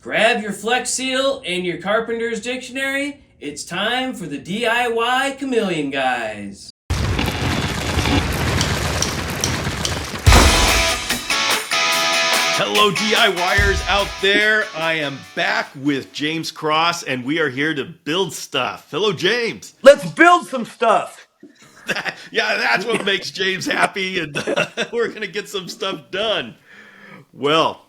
Grab your Flex Seal and your Carpenter's Dictionary. It's time for the DIY Chameleon Guys. Hello, DIYers out there. I am back with James Cross, and we are here to build stuff. Hello, James. Let's build some stuff. Yeah, that's what makes James happy, and we're going to get some stuff done. Well,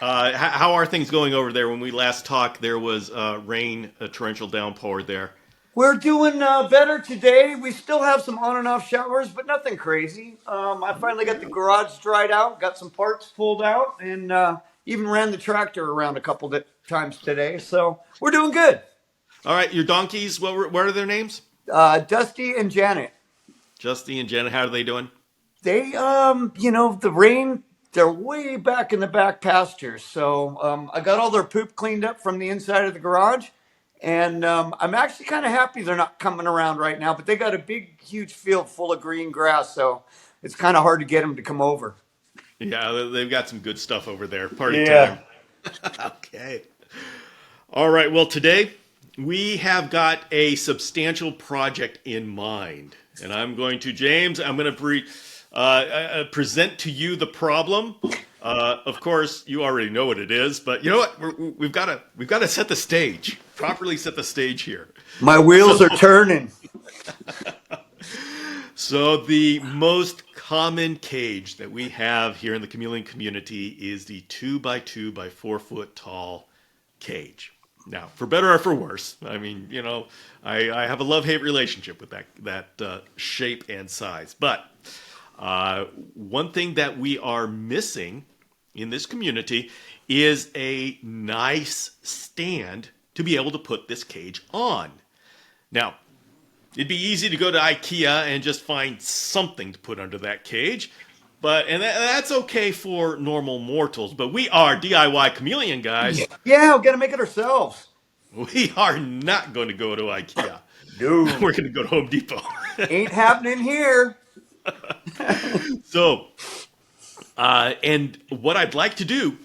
how are things going over there? When we last talked, there was rain, a torrential downpour there. We're doing better today. We still have some on and off showers, but nothing crazy. I finally got the garage dried out, got some parts pulled out, and even ran the tractor around a couple times today. So we're doing good. All right, your donkeys, what are their names? Dusty and Janet, Justy and Jenna, how are they doing? they, the rain, they're way back in the back pastures. So I got all their poop cleaned up from the inside of the garage. And I'm actually kind of happy they're not coming around right now, but they got a big, huge field full of green grass. So it's kind of hard to get them to come over. Yeah, they've got some good stuff over there. Party Yeah. time. Okay. All right. Well, today we have got a substantial project in mind. And I'm going to, James, I'm going to present to you the problem. Of course, you already know what it is, but you know what? We've got to set the stage, properly set the stage here. My wheels are turning. So the most common cage that we have here in the chameleon community is the 2x2 by 4 foot tall cage. Now, for better or for worse, I mean, I have a love-hate relationship with that shape and size. But one thing that we are missing in this community is a nice stand to be able to put this cage on. Now, it'd be easy to go to IKEA and just find something to put under that cage. That's okay for normal mortals, but we are DIY chameleon guys. Yeah, we're going to make it ourselves. We are not going to go to IKEA. No. We're going to go to Home Depot. Ain't happening here. So, and what I'd like to do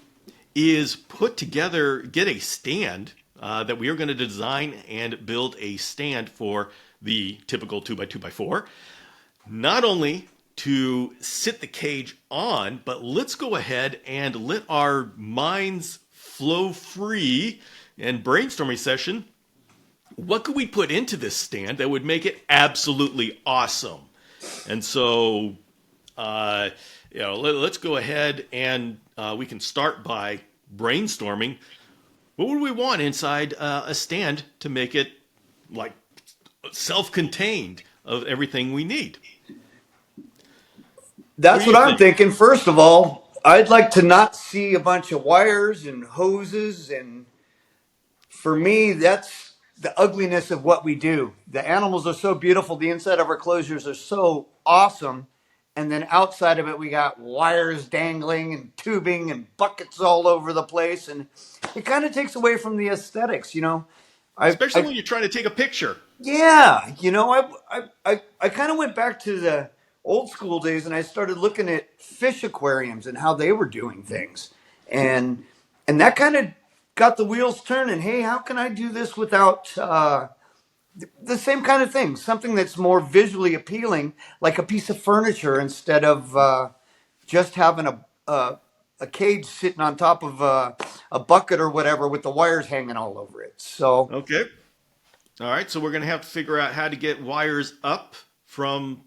is get a stand that we are going to design and build a stand for the typical 2x2x4. Not only to sit the cage on, but let's go ahead and let our minds flow free and brainstorming session. What could we put into this stand that would make it absolutely awesome? And so, let's go ahead and we can start by brainstorming. What would we want inside a stand to make it like self-contained of everything we need? That's do what you I'm think? thinking. First of all, I'd like to not see a bunch of wires and hoses. And for me, that's the ugliness of what we do. The animals are so beautiful. The inside of our closures are so awesome. And then outside of it, we got wires dangling and tubing and buckets all over the place. And it kind of takes away from the aesthetics. Especially I when you're trying to take a picture. Yeah, I kind of went back to the old school days and I started looking at fish aquariums and how they were doing things. And and that kind of got the wheels turning. Hey, how can I do this without the same kind of thing? Something that's more visually appealing, like a piece of furniture instead of just having a cage sitting on top of a bucket or whatever with the wires hanging all over it. So Okay. All right. So we're going to have to figure out how to get wires up from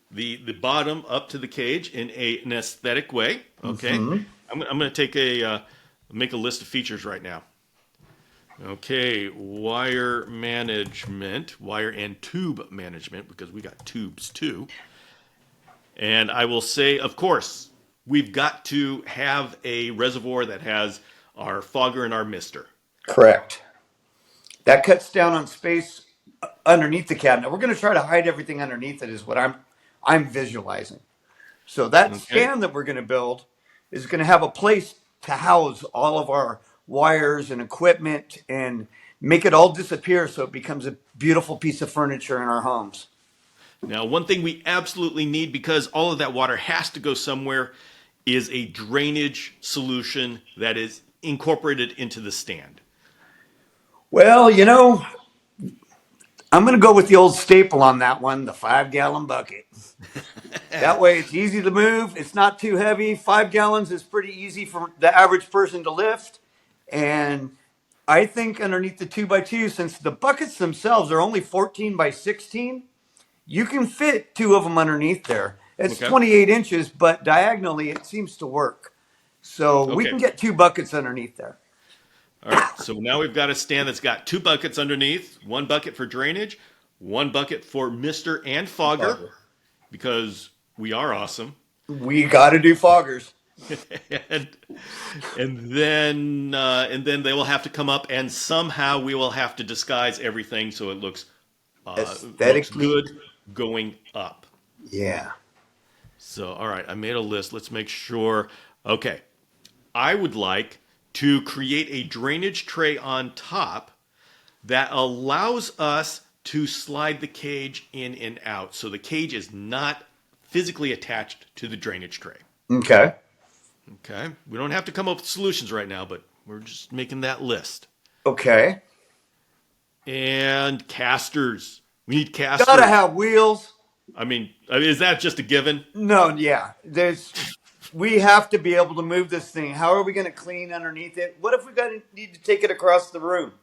the bottom up to the cage in an aesthetic way. Okay. I'm going to make a list of features right now. Okay, wire management, wire and tube management, because we got tubes too. And I will say, of course, we've got to have a reservoir that has our fogger and our mister. correct. That cuts down on space underneath the cabinet. We're going to try to hide everything underneath it is what I'm visualizing. So that Okay. stand that we're going to build is going to have a place to house all of our wires and equipment and make it all disappear so it becomes a beautiful piece of furniture in our homes. Now, one thing we absolutely need, because all of that water has to go somewhere, is a drainage solution that is incorporate it into the stand? Well, you know, I'm going to go with the old staple on that one, the 5-gallon bucket. That way it's easy to move. It's not too heavy. 5 gallons is pretty easy for the average person to lift. And I think underneath the 2x2, since the buckets themselves are only 14 by 16, you can fit two of them underneath there. It's Okay. 28 inches, but diagonally it seems to work. So we Okay. can get two buckets underneath there. All right. So now we've got a stand that's got 2 buckets underneath, 1 bucket for drainage, 1 bucket for Mister and Fogger, because we are awesome. We got to do foggers. and and then they will have to come up, and somehow we will have to disguise everything so it looks Aesthetically, good going up. yeah. So, all right, I made a list. Let's make sure. Okay, I would like to create a drainage tray on top that allows us to slide the cage in and out, so the cage is not physically attached to the drainage tray. Okay. Okay. We don't have to come up with solutions right now, but we're just making that list. Okay. And casters. We need casters. Gotta have wheels. I mean, is that just a given? No, yeah. We have to be able to move this thing. How are we going to clean underneath it? What if we need to take it across the room?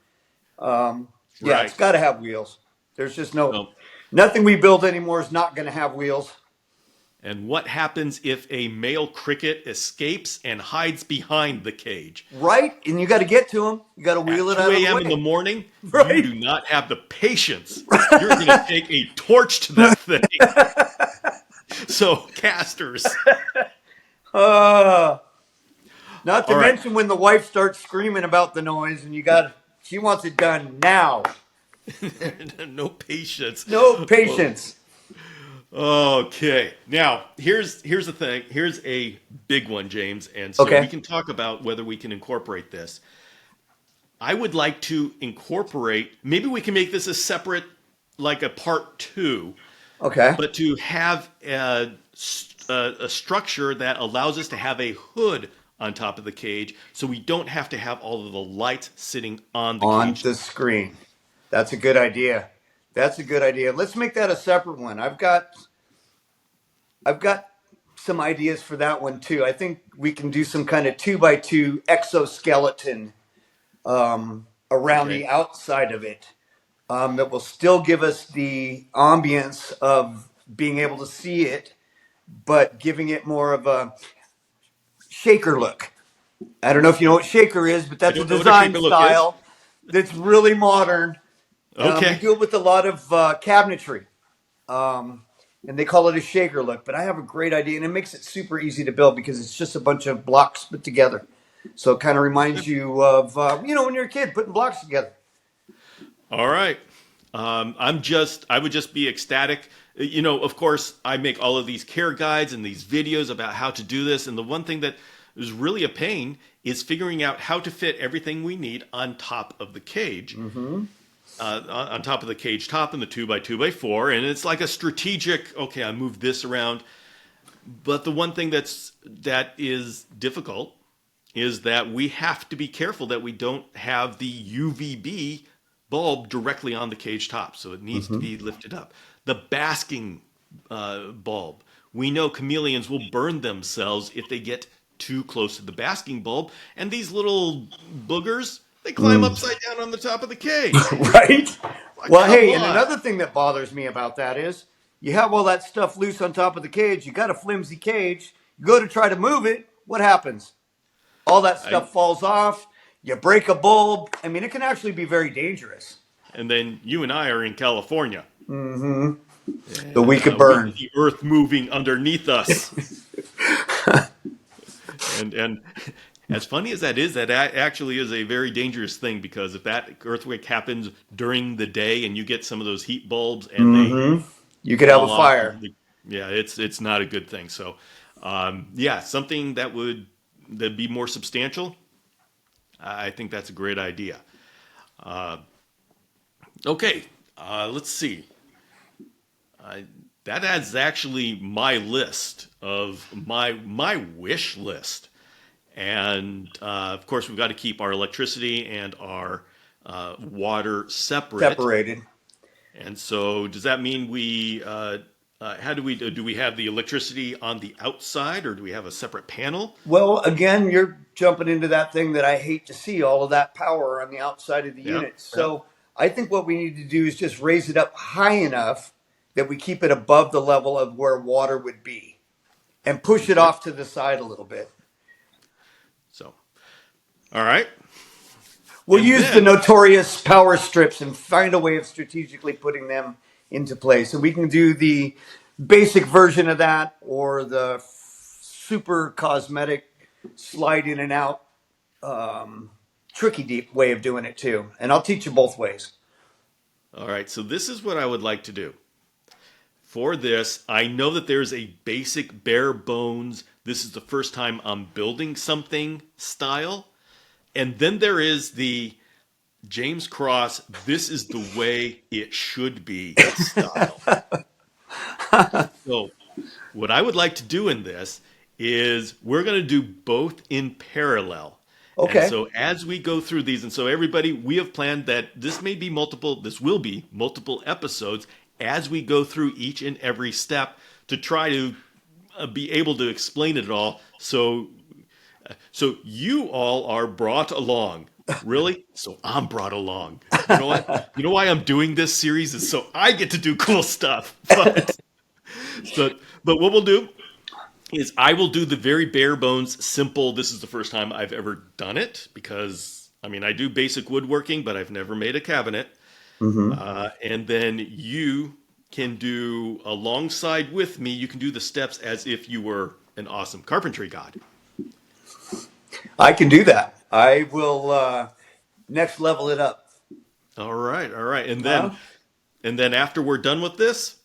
Yeah, Right. it's got to have wheels. There's just No. nothing we build anymore is not going to have wheels. And what happens if a male cricket escapes and hides behind the cage? Right? And you got to get to them. You got to wheel it At out 2 of the a.m. way. in the morning, Right. you do not have the patience. You're going to take a torch to that thing. So, casters. Not to All right. mention when the wife starts screaming about the noise and she wants it done now. No patience. No patience. Okay. Now, here's the thing. Here's a big one, James, and so Okay. we can talk about whether we can incorporate this. I would like to incorporate. Maybe we can make this a separate, like a part 2, Okay. but to have a structure that allows us to have a hood on top of the cage, so we don't have to have all of the lights sitting on the On cage. the screen. That's a good idea. That's a good idea. Let's make that a separate one. I've got some ideas for that one too. I think we can do some kind of 2x2 exoskeleton around Okay. the outside of it that will still give us the ambience of being able to see it, but giving it more of a shaker look. I don't know if you know what shaker is, but I that's a don't know what a design shaker look is. style that's really modern. We Okay. do it with a lot of cabinetry. And they call it a shaker look, but I have a great idea, and it makes it super easy to build because it's just a bunch of blocks put together. So it kind of reminds you of, when you're a kid putting blocks together. All right. I would just be ecstatic. Of course, I make all of these care guides and these videos about how to do this. And the one thing that is really a pain is figuring out how to fit everything we need on top of the cage. Mm-hmm. On top of the cage top and the 2x2x4. And it's like a strategic, okay, I move this around. But the one thing that is difficult is that we have to be careful that we don't have the UVB bulb directly on the cage top, so it needs to be lifted up. The basking bulb. We know chameleons will burn themselves if they get too close to the basking bulb, and these little boogers, they climb upside down on the top of the cage. Right? Well, Come hey, and on. another thing that bothers me about that is you have all that stuff loose on top of the cage. You got a flimsy cage. You go to try to move it. What happens? All that stuff falls off. You break a bulb. I mean, it can actually be very dangerous. And then you and I are in California. The we could With burn. the earth moving underneath us. and as funny as that is, that actually is a very dangerous thing, because if that earthquake happens during the day and you get some of those heat bulbs and they You could have a fall off, fire. yeah, it's not a good thing. So, something that'd be more substantial. I think that's a great idea. Okay, let's see. That is actually my list of my wish list. And of course, we've got to keep our electricity and our water separate. Separated. And so, does that mean how do we have the electricity on the outside, or do we have a separate panel? Well, again, you're jumping into that thing that I hate to see, all of that power on the outside of the Yeah, unit. yeah. So I think what we need to do is just raise it up high enough that we keep it above the level of where water would be and push it Okay. off to the side a little bit. So, all right. We'll And use the then, notorious power strips and find a way of strategically putting them into place. And we can do the basic version of that or the super cosmetic slide in and out tricky deep way of doing it too. And I'll teach you both ways. all right. So this is what I would like to do. For this, I know that there's a basic bare bones, this is the first time I'm building something style. And then there is the James Cross, this is the way it should be style. So, what I would like to do in this is we're going to do both in parallel. And Okay. so as we go through these, and so everybody, we have planned that this will be multiple episodes as we go through each and every step to try to be able to explain it all. So you all are brought along. Really? So I'm brought along. You know what? You know why I'm doing this series is so I get to do cool stuff. But what we'll do is I will do the very bare bones, simple. This is the first time I've ever done it because I mean I do basic woodworking, but I've never made a cabinet. And then you can do alongside with me. You can do the steps as if you were an awesome carpentry god. I can do that. I will next level it up. All right, all right, Huh? and then after we're done with this,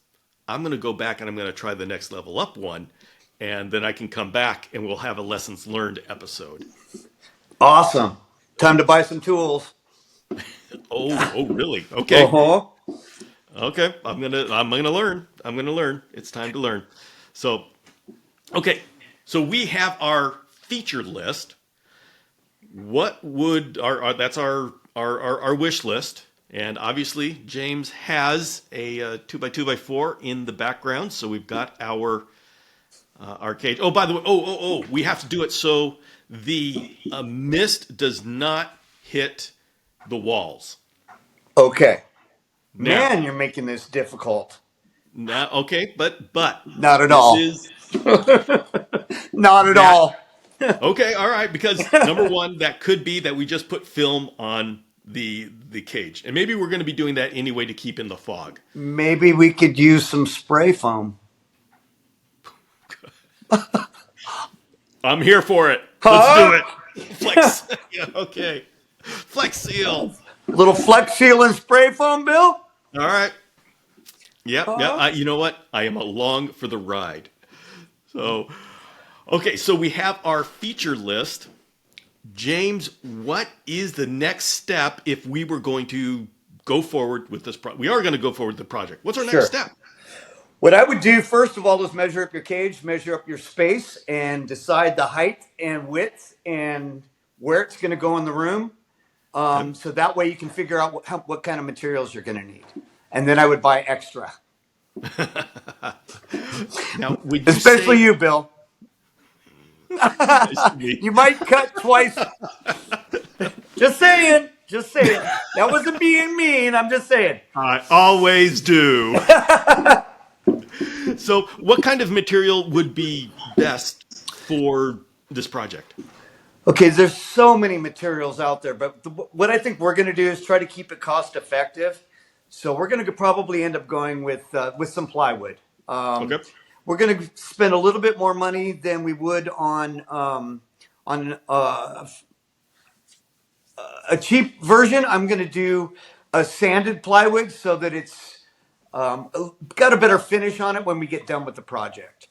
I'm going to go back and I'm going to try the next level up one, and then I can come back and we'll have a lessons learned episode. Awesome. Time to buy some tools. Oh, really? Uh Okay, huh. okay. I'm gonna learn. I'm gonna learn. It's time to learn. So, okay. So we have our feature list. What would our that's our wish list, and obviously James has a 2x2x4 in the background, so we've got our cage. Oh, by the way, we have to do it so the mist does not hit the walls. Okay. Now, Man, you're making this difficult. now, okay, but Not at this all. is Not at that. all. Okay, all right, because number one, that could be that we just put film on the cage, and maybe we're going to be doing that anyway to keep in the fog. Maybe we could use some spray foam. I'm here for it. Let's do Huh? it. Flex. Yeah, okay. Flex seal. Little Flex Seal and spray foam, Bill? All right. Yep. Yep. Huh? You know what? I am along for the ride. So, okay. So we have our feature list. James, what is the next step if we were going to go forward with this we are going to go forward with the project. What's our next Sure. step? What I would do first of all is measure up your cage, measure up your space, and decide the height and width and where it's going to go in the room. Okay. So that way you can figure out what kind of materials you're going to need. And then I would buy extra, Now, would you especially say you, Bill. You might cut twice. Just saying. Just saying. That wasn't being mean. I'm just saying. I always do. So, what kind of material would be best for this project? Okay, there's so many materials out there, but what I think we're going to do is try to keep it cost effective. So we're going to probably end up going with some plywood. Okay. We're going to spend a little bit more money than we would on a cheap version. I'm going to do a sanded plywood so that it's got a better finish on it when we get done with the project.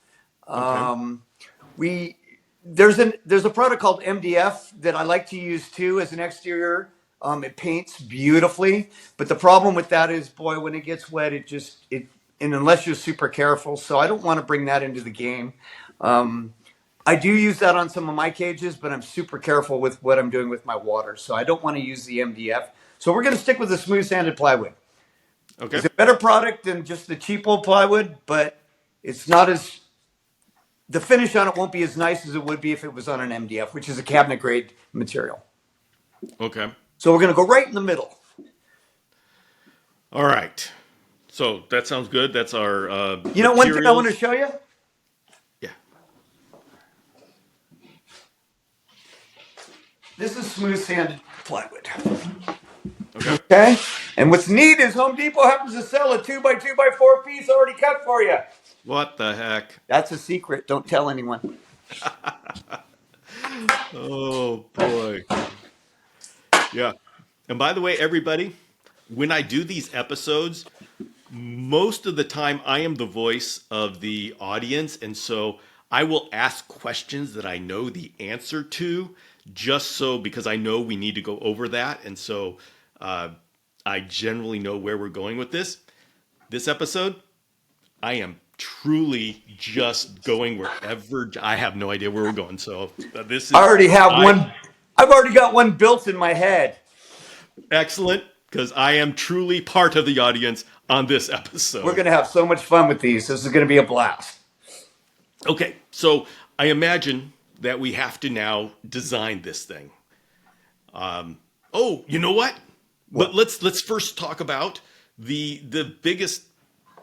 Okay. We there's a product called MDF that I like to use too as an exterior. It paints beautifully, but the problem with that is, boy, when it gets wet, and unless you're super careful, so I don't want to bring that into the game. I do use that on some of my cages, but I'm super careful with what I'm doing with my water. So I don't want to use the MDF. So we're going to stick with the smooth sanded plywood. Okay. It's a better product than just the cheap old plywood, but it's not as, the finish on it won't be as nice as it would be if it was on an MDF, which is a cabinet grade material. Okay. So we're going to go right in the middle. All right. So that sounds good. That's our You know, one thing I materials. want to show you. Yeah. This is smooth sanded plywood. Okay. Okay. And what's neat is Home Depot happens to sell a 2x2x4 piece already cut for you. What the heck? That's a secret. Don't tell anyone. Oh boy. Yeah. And by the way, everybody, when I do these episodes, most of the time I am the voice of the audience, and so I will ask questions that I know the answer to, just so because I know we need to go over that, and so I generally know where we're going with this. This episode, I am truly just going wherever. I have no idea where we're going, so this is. I already have one. I've already got one built in my head. Excellent, because I am truly part of the audience on this episode. We're going to have so much fun with these. This is going to be a blast. Okay, so I imagine that we have to now design this thing. Oh, you know what? But let's first talk about the biggest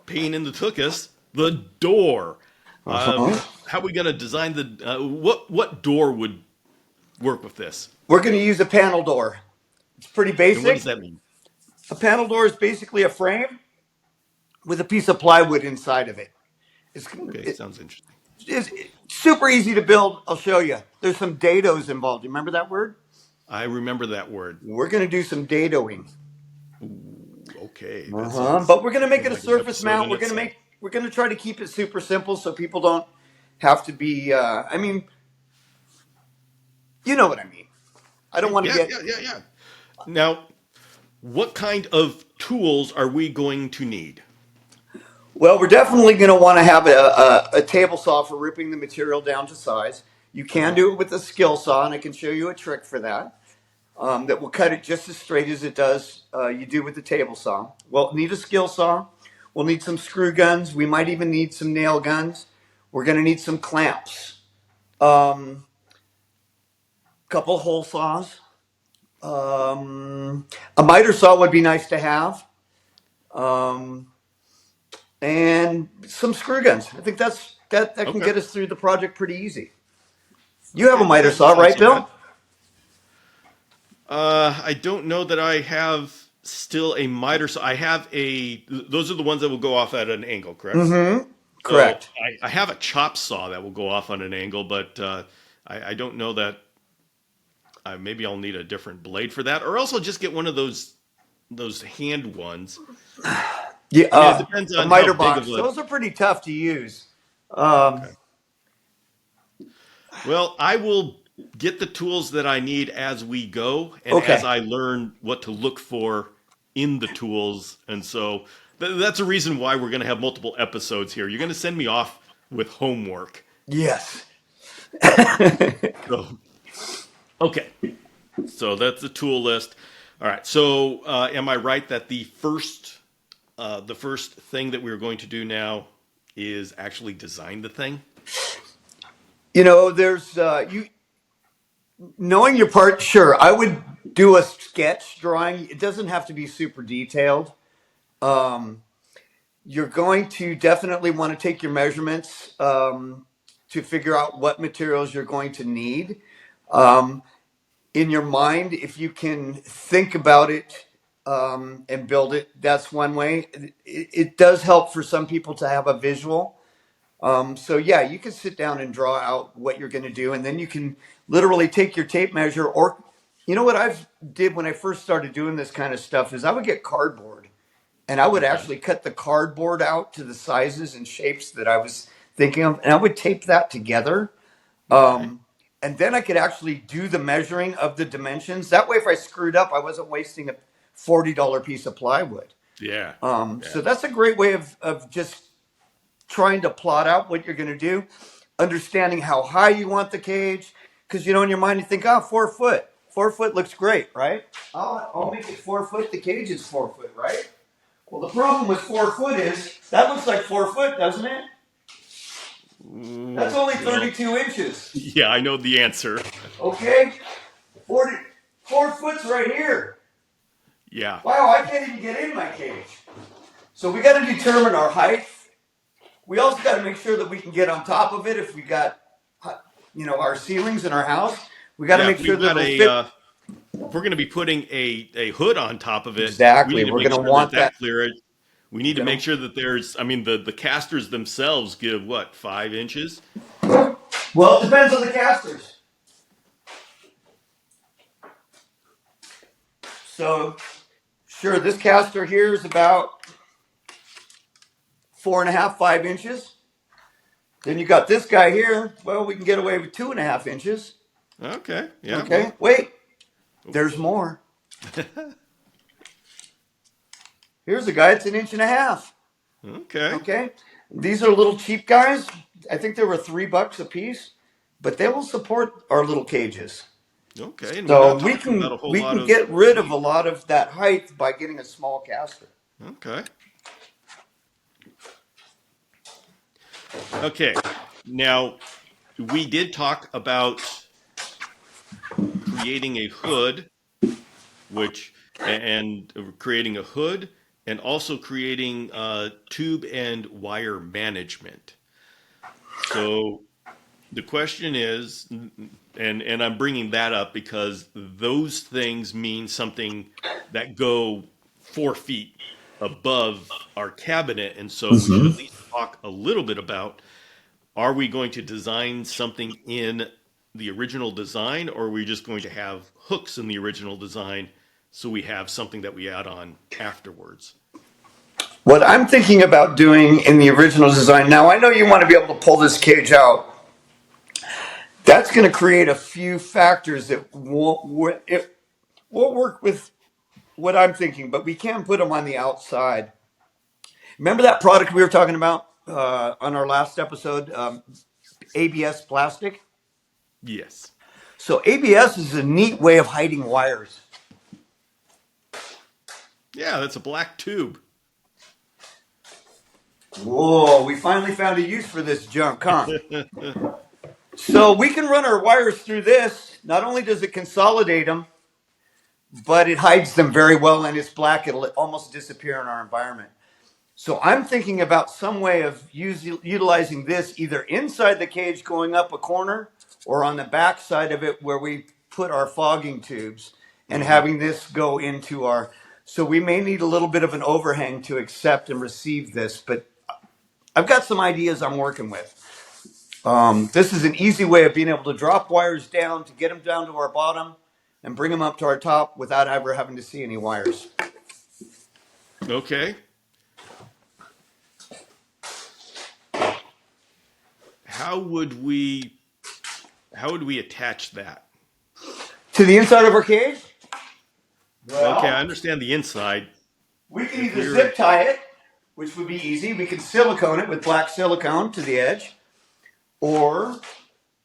pain in the tuchus, the door. How are we going to design the what door would work with this? We're going to use a panel door. It's pretty And what does basic. that mean? A panel door is basically a frame with a piece of plywood inside of it. Okay, sounds interesting. It's super easy to build. I'll show you. There's some dados involved. You remember that word? I remember that word. We're going to do some dadoing. Okay. But we're going to make it a like an surface episode mount. in We're going to try to keep it super simple so people don't have to be. I mean, you know what I mean. I don't want to get. Yeah. Now, what kind of tools are we going to need? Well, we're definitely going to want to have a table saw for ripping the material down to size. You can do it with a skill saw, and I can show you a trick for that. That will cut it just as straight as it does you do with the table saw. We'll need a skill saw. We'll need some screw guns. We might even need some nail guns. We're going to need some clamps. Couple hole saws. A miter saw would be nice to have. And some screw guns. I think that can Okay. get us through the project pretty easy. You have a miter saw, right, Bill? I don't know that I have still a miter saw. I have those are the ones that will go off at an angle, correct? Mm-hmm. Correct. So I have a chop saw that will go off on an angle, but I don't know that. Maybe I'll need a different blade for that, or else I'll just get one of those hand ones. Yeah, I mean, it depends on a miter how big box. of a. Those are pretty tough to use. Okay. Well, I will get the tools that I need as we go, and Okay. as I learn what to look for in the tools, and so that's a reason why we're going to have multiple episodes here. You're going to send me off with homework. Yes. So, okay, so that's the tool list. All right. So, am I right that the first thing that we're going to do now is actually design the thing? You know, there's you knowing your part. Sure, I would do a sketch drawing. It doesn't have to be super detailed. You're going to definitely want to take your measurements to figure out what materials you're going to need. In your mind, if you can think about it and build it, that's one way. It does help for some people to have a visual. So yeah, you can sit down and draw out what you're going to do, and then you can literally take your tape measure. Or, you know what I've did when I first started doing this kind of stuff is I would get cardboard, and I would actually cut the cardboard out to the sizes and shapes that I was thinking of, and I would tape that together. And then I could actually do the measuring of the dimensions. That way, if I screwed up, I wasn't wasting a $40 piece of plywood. Yeah. So that's a great way of just trying to plot out what you're going to do. understanding how high you want the cage. Because, in your mind, you think, 4 foot. 4 foot looks great, right? I'll make it 4 foot. The cage is 4 foot, right? Well, the problem with 4 foot is that looks like 4 foot, doesn't it? That's only Well, 32 inches. yeah, I know the answer. Okay? 4 foot's right here. Yeah. Wow, I can't even get in my cage. So we got to determine our height. We also got to make sure that we can get on top of it if we got, our ceilings in our house. We got to Yeah, make if sure we've that got it'll fit. if we're going to be putting a hood on top of it, we Exactly. need to We're make going to sure that want that. that clear. We need to Gonna, make sure that there's, I mean, the casters themselves give what, 5 inches? well, it depends on the casters. So, sure, this caster here is about 4.5, 5 inches. Then you got this guy here. Well, we can get away with 2.5 inches. Okay. Yeah. Okay. Wait, there's more. Here's a guy. It's 1.5 inches. Okay. Okay. These are little cheap guys. I think they were $3 a piece, but they will support our little cages. Okay. And we're So not we talking about can a whole we lot can of get rid of weight. a lot of that height by getting a small caster. Okay. Okay. Now, we did talk about creating a hood, and creating a hood, and also creating tube and wire management. So the question is, and I'm bringing that up because those things mean something that go 4 feet above our cabinet, and so we should at least talk a little bit about: are we going to design something in the original design, or are we just going to have hooks in the original design so we have something that we add on afterwards? What I'm thinking about doing in the original design, now I know you want to be able to pull this cage out. That's going to create a few factors that it won't work with what I'm thinking, but we can put them on the outside. Remember that product we were talking about on our last episode, ABS plastic? Yes. So ABS is a neat way of hiding wires. Yeah, that's a black tube. Whoa, we finally found a use for this junk, huh? So we can run our wires through this. Not only does it consolidate them, but it hides them very well, and it's black. It'll almost disappear in our environment. So I'm thinking about some way of utilizing this either inside the cage going up a corner or on the back side of it where we put our fogging tubes and Hmm. having this go into our. So we may need a little bit of an overhang to accept and receive this, but I've got some ideas I'm working with. This is an easy way of being able to drop wires down to get them down to our bottom and bring them up to our top without ever having to see any wires. Okay. How would we attach that? To the inside of our cage? Well, Okay, I understand the inside. we can If either we were, zip tie it, which would be easy. We can silicone it with black silicone to the edge, or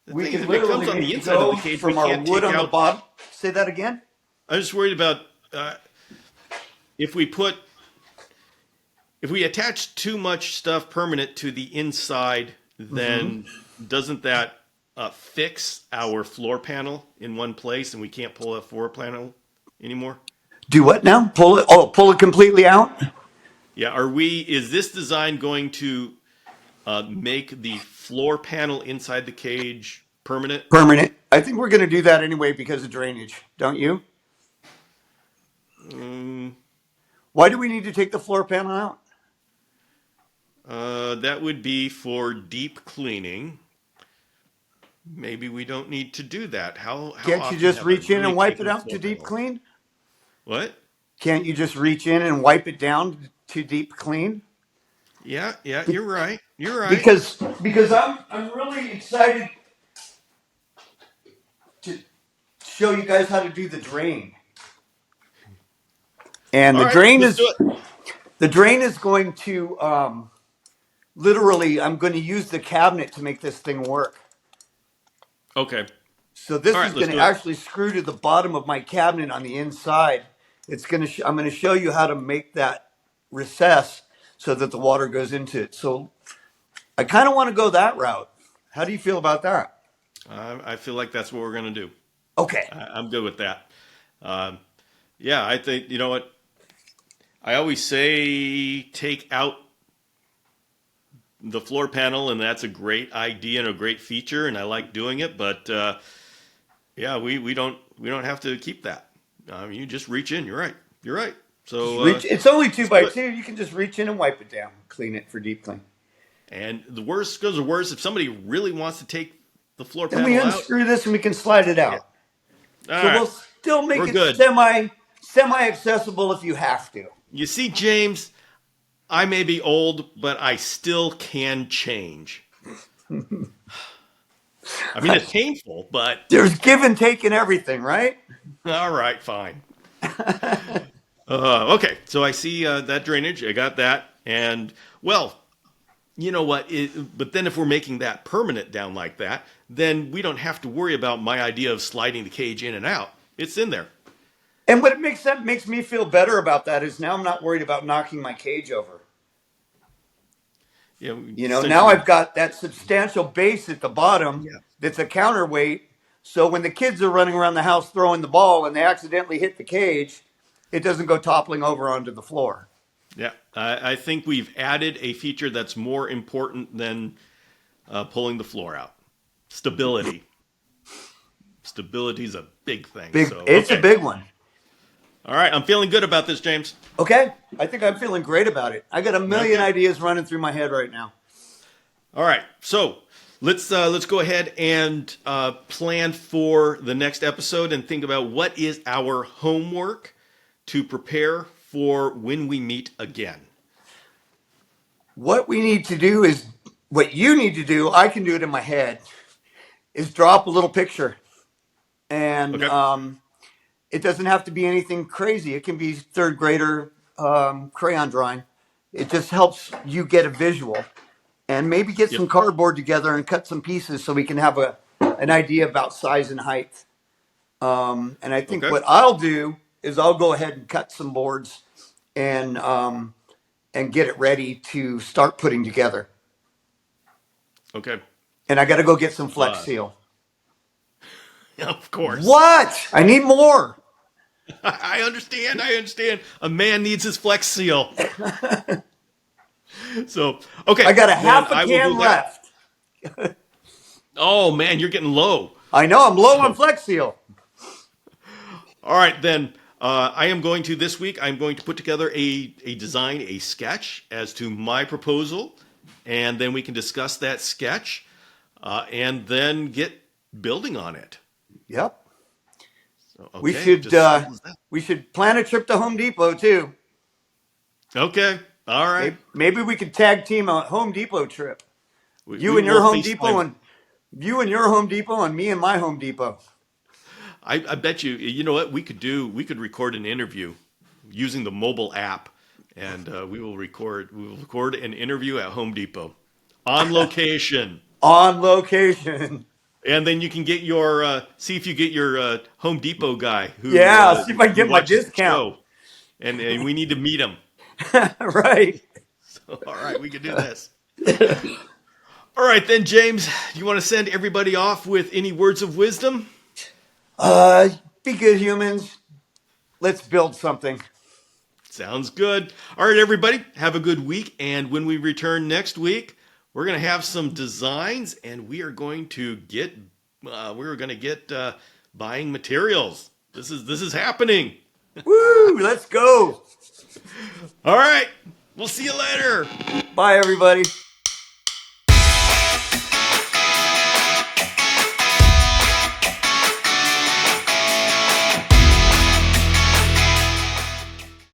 the we thing is, can if it comes literally on the make it inside of go the cage, we from our can't wood take on the out. bottom. Say that again. I'm just worried about if we put if we attach too much stuff permanent to the inside, then doesn't that fix our floor panel in one place, and we can't pull that floor panel anymore? Do what now? Pull it. Oh, pull it completely out. Yeah, is this design going to make the floor panel inside the cage permanent? Permanent. I think we're going to do that anyway because of drainage. Don't you? Um, Why do we need to take the floor panel out? that would be for deep cleaning. Maybe we don't need to do that. How Can't you often just have I reach in really and wipe taken it a out floor to deep panel? clean? What? Can't you just reach in and wipe it down to deep clean? Yeah, yeah, you're right. You're right. Because I'm really excited to show you guys how to do the drain. And All right, let's do it. the drain is going to literally, I'm going to use the cabinet to make this thing work. Okay. So this All is right, let's going to do it. actually screw to the bottom of my cabinet on the inside. It's going to. I'm going to show you how to make that recess so that the water goes into it. So I kind of want to go that route. How do you feel about that? I feel like that's what we're going to do. Okay. I'm good with that. Um, yeah, I think, you know what? I always say take out the floor panel, and that's a great idea and a great feature, and I like doing it. But yeah, we don't have to keep that. You just reach in. You're right. You're right. Just So reach. It's only two let's by do it. two. You can just reach in and wipe it down, clean it for deep clean. And the worst goes to worst, if somebody really wants to take the floor Then we panel out, unscrew this and we can slide it yeah. out. All So right, we'll still make we're it good. semi accessible if you have to. You see, James, I may be old, but I still can change. I mean, it's painful, but There's give and take in everything, right? all right, fine. Okay, so I see that drainage. I got that. And, well, you know what? But then if we're making that permanent down like that, then we don't have to worry about my idea of sliding the cage in and out. It's in there. And what makes me feel better about that is now I'm not worried about knocking my cage over. You know, now Essentially, I've got that substantial base at the bottom yeah. that's a counterweight. So when the kids are running around the house throwing the ball and they accidentally hit the cage, it doesn't go toppling over onto the floor. Yeah, I think we've added a feature that's more important than pulling the floor out. Stability. Stability is a big thing. Big, So, it's okay. a big one. All right, I'm feeling good about this, James. Okay, I think I'm feeling great about it. I got a million Okay. ideas running through my head right now. All right, so let's go ahead and plan for the next episode and think about what is our homework to prepare for when we meet again. What we need to do is what you need to do. I can do it in my head. Is drop a little picture, and Okay. it doesn't have to be anything crazy. It can be third grader crayon drawing. It just helps you get a visual, and maybe get Yep. some cardboard together and cut some pieces so we can have an idea about size and height. And I think Okay. what I'll do is I'll go ahead and cut some boards and get it ready to start putting together. Okay. And I got to go get some Flex Uh, Seal. Of course. What? I need more. I understand. I understand. A man needs his Flex Seal. So, okay. I got a then half I a will can do that. left. Oh man, you're getting low. I know I'm low on Flex Seal. All right, then I am going to this week. I'm going to put together a design, a sketch as to my proposal, and then we can discuss that sketch, and then get building on it. Yep. So, We okay, should just simple as that. we should plan a trip to Home Depot too. Okay. All right. Maybe we could tag team a Home Depot trip. You We and your will Home FaceTime. Depot and you and your Home Depot and me and my Home Depot. I bet you. You know what we could do? We could record an interview using the mobile app, and we will record an interview at Home Depot on location. On location. And then you can get your see if you get your Home Depot guy who Yeah, see if I can who get my watches the discount. show. And we need to meet him. Right. All right, we can do this. All right, then, James, you want to send everybody off with any words of wisdom? Be good humans. Let's build something. Sounds good. All right, everybody, have a good week. And when we return next week, we're going to have some designs, and we are going to get buying materials. This is happening. Woo, let's go. All right, we'll see you later. Bye everybody.